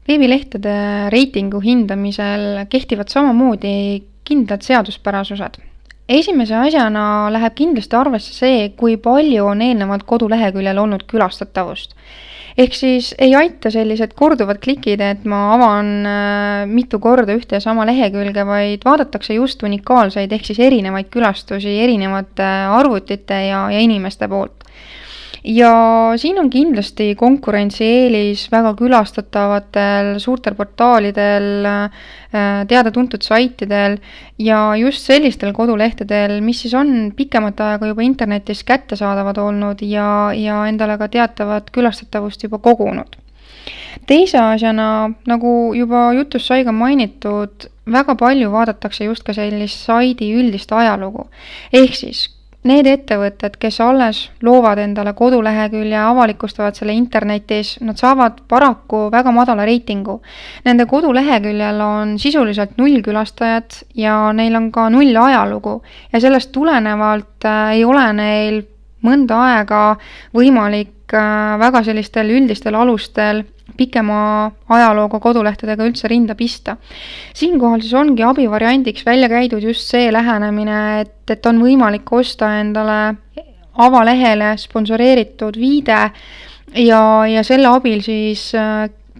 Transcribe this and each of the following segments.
Veebilehtede reitingu hindamisel kehtivad samamoodi kindlad seaduspärasused. Esimese asjana läheb kindlasti arvesse see, kui palju on eelnevalt koduleheküljel olnud külastatavust. Ehk siis ei aita sellised korduvad klikid, et ma avan mitu korda ühte ja sama lehekülge, vaid vaadatakse just unikaalseid ehk siis erinevaid külastusi erinevate arvutite ja inimeste poolt. Ja siin on kindlasti konkurentsieelis väga külastatavatel suurtel portaalidel, teada-tuntud saitidel ja just sellistel kodulehtedel, mis siis on pikemat aega juba internetis kättesaadavad olnud ja endale ka teatavat külastatavust juba kogunud. Teise asjana, nagu juba jutus sai ka mainitud, väga palju vaadatakse just ka sellist saidi üldist ajalugu. Ehk siis need ettevõtted, kes alles loovad endale kodulehekülje ja avalikustavad selle internetis, nad saavad paraku väga madala reitingu. Nende koduleheküljel on sisuliselt 0 külastajat ja neil on ka 0 ajalugu ja sellest tulenevalt ei ole neil mõnda aega võimalik väga sellistel üldistel alustel pikema ajalooga kodulehtedega üldse rinda pista. Siinkohal siis ongi abivariandiks välja käidud just see lähenemine, et on võimalik osta endale avalehele sponsoreeritud viide ja selle abil siis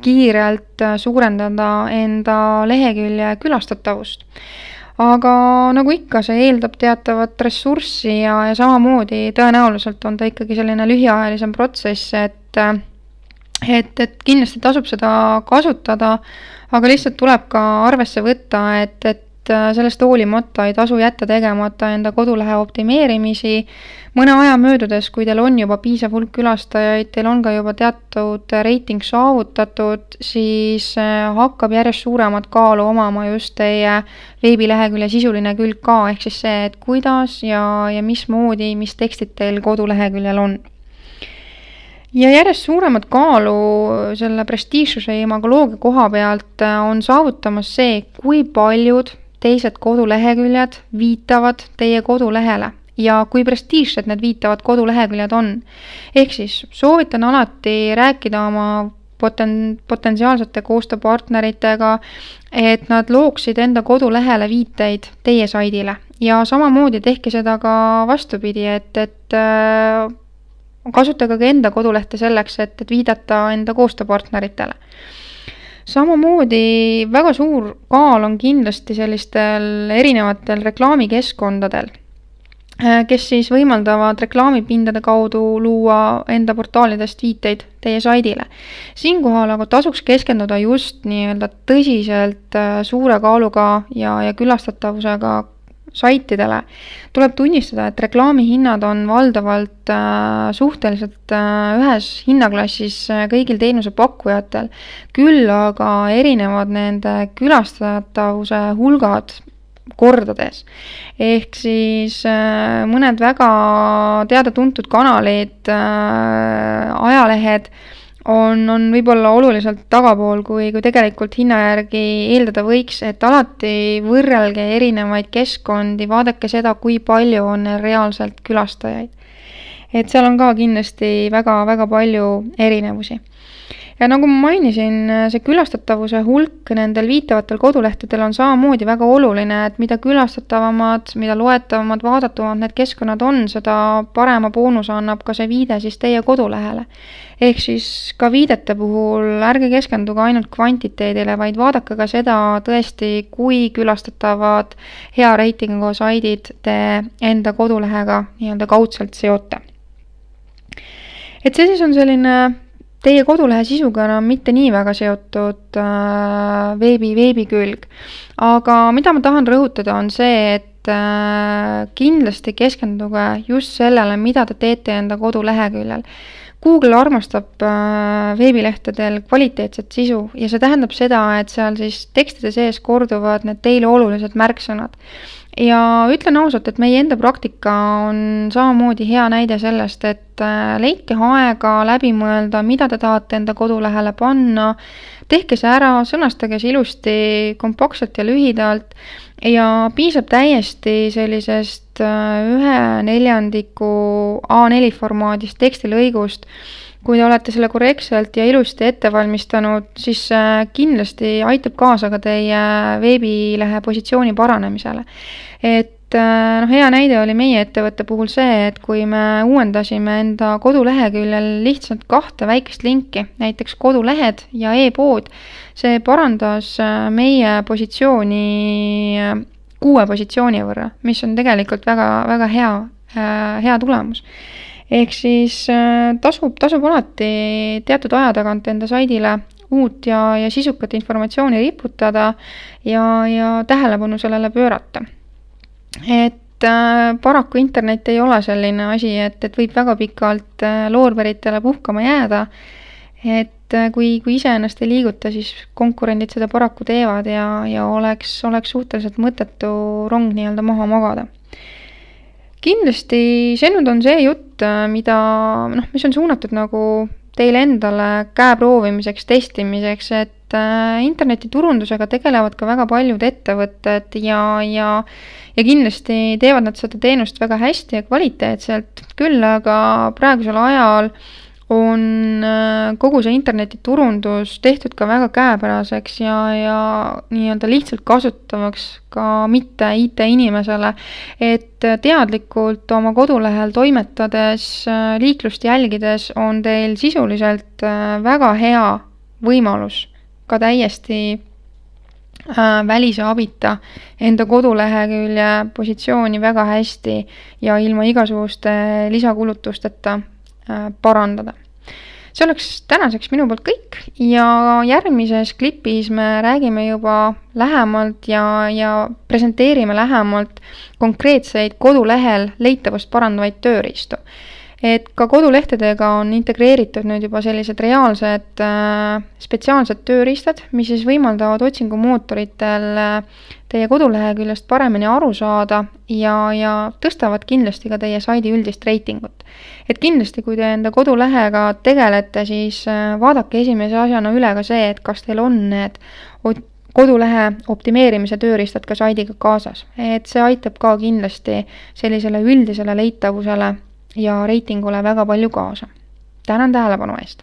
kiirelt suurendada enda lehekülje külastatavust. Aga nagu ikka, see eeldab teatavat ressurssi ja samamoodi tõenäoliselt on ta ikkagi selline lühiajalisem protsess, et kindlasti tasub seda kasutada, aga lihtsalt tuleb ka arvesse võtta, et sellest hoolimata ei tasu jätta tegemata enda kodulehe optimeerimisi. Mõne aja möödudes, kui teil on juba piisav hulk külastajaid, teil on ka juba teatud reiting saavutatud, siis hakkab järjest suuremat kaalu omama just teie veebilehekülje sisuline külg ka, ehk siis see, et kuidas ja mismoodi, mis tekstid teil koduleheküljel on. Ja järjest suuremat kaalu selle prestiižsuse ja imagoloogia koha pealt on saavutamas see, kui paljud teised koduleheküljed viitavad teie kodulehele ja kui prestiižsed need viitavad koduleheküljed on. Ehk siis soovitan alati rääkida oma potentsiaalsete koostööpartneritega, et nad looksid enda kodulehele viiteid teie saidile ja samamoodi tehke seda ka vastupidi, et kasutage ka enda kodulehte selleks, et viidata enda koostööpartneritele. Samamoodi väga suur kaal on kindlasti sellistel erinevatel reklaamikeskkondadel, kes siis võimaldavad reklaamipindade kaudu luua enda portaalidest viiteid teie saidile. Siinkohal aga tasuks keskenduda just nii-öelda tõsiselt suure kaaluga ja külastatavusega saitidele. Tuleb tunnistada, et reklaamihinnad on valdavalt suhteliselt ühes hinnaklassis kõigil teenusepakkujatel, küll aga erinevad nende külastatavuse hulgad kordades. Ehk siis mõned väga teada-tuntud kanalid, ajalehed on võib-olla oluliselt tagapool, kui tegelikult hinna järgi eeldada võiks, et alati võrrelge erinevaid keskkondi, vaadake seda, kui palju on reaalselt külastajaid. Et seal on ka kindlasti väga-väga palju erinevusi. Ja nagu ma mainisin, see külastatavuse hulk nendel viitavatel kodulehtedel on samamoodi väga oluline, et mida külastatavamad, mida loetavamad, vaadatumad need keskkonnad on, seda parema boonuse annab ka see viide siis teie kodulehele. Ehk siis ka viidete puhul ärge keskenduge ainult kvantiteedile, vaid vaadake ka seda tõesti, kui külastatavad hea reitinguga saidid te enda kodulehega nii-öelda kaudselt seote. Et see siis on selline teie kodulehe sisuga enam mitte nii väga seotud veebikülg. Aga mida ma tahan rõhutada on see, et kindlasti keskenduge just sellele, mida te teete enda koduleheküljel. Google armastab veebilehtedel kvaliteetset sisu ja see tähendab seda, et seal siis tekstide sees korduvad need teile olulised märksõnad. Ja ütlen ausalt, et meie enda praktika on samamoodi hea näide sellest, et leidke aega läbi mõelda, mida te tahate enda kodulehele panna, tehke see ära, sõnastage see ilusti, kompaktselt ja lühidalt ja piisab täiesti sellisest 1/4 A4 formaadist tekstilõigust, Kui te olete selle korrektselt ja ilusti ette valmistanud, siis kindlasti aitab kaasa ka teie veebilehe positsiooni paranemisele. Hea näide oli meie ettevõtte puhul see, et kui me uuendasime enda koduleheküljel lihtsalt 2 väikest linki, näiteks kodulehed ja e-pood, see parandas meie positsiooni 6 positsiooni võrra, mis on tegelikult väga, väga hea tulemus. Ehk siis tasub alati teatud aja tagant enda saidile uut ja sisukat informatsiooni riputada ja tähelepanu sellele pöörata. Paraku internet ei ole selline asi, et võib väga pikalt loorberitele puhkama jääda. Kui ise ennast ei liiguta, siis konkurendid seda paraku teevad ja oleks suhteliselt mõttetu rong nii-öelda maha magada. Kindlasti see nüüd on see jutt, mis on suunatud nagu teile endale käe proovimiseks, testimiseks, et internetiturundusega tegelevad ka väga paljud ettevõtted ja kindlasti teevad nad seda teenust väga hästi ja kvaliteetselt, küll aga praegusel ajal on kogu see internetiturundus tehtud ka väga käepäraseks ja nii-öelda lihtsalt kasutavaks ka mitte IT-inimesele, et teadlikult oma kodulehel toimetades, liiklust jälgides on teil sisuliselt väga hea võimalus ka täiesti välise abita enda kodulehekülje positsiooni väga hästi ja ilma igasuguste lisakulutusteta parandada. See oleks tänaseks minu poolt kõik ja järgmises klipis me räägime juba lähemalt ja presenteerime lähemalt konkreetseid kodulehel leitavust parandavaid tööriistu. Et ka kodulehtedega on integreeritud nüüd juba sellised reaalsed spetsiaalsed tööriistad, mis siis võimaldavad otsingumootoritel teie koduleheküljest paremini aru saada ja tõstavad kindlasti ka teie saidi üldist reitingut. Et kindlasti, kui te enda kodulehega tegelete, siis vaadake esimese asjana üle ka see, et kas teil on need kodulehe optimeerimise tööriistad ka saidiga kaasas. Et see aitab ka kindlasti sellisele üldisele leitavusele ja reitingule väga palju kaasa. Tänan tähelepanu eest!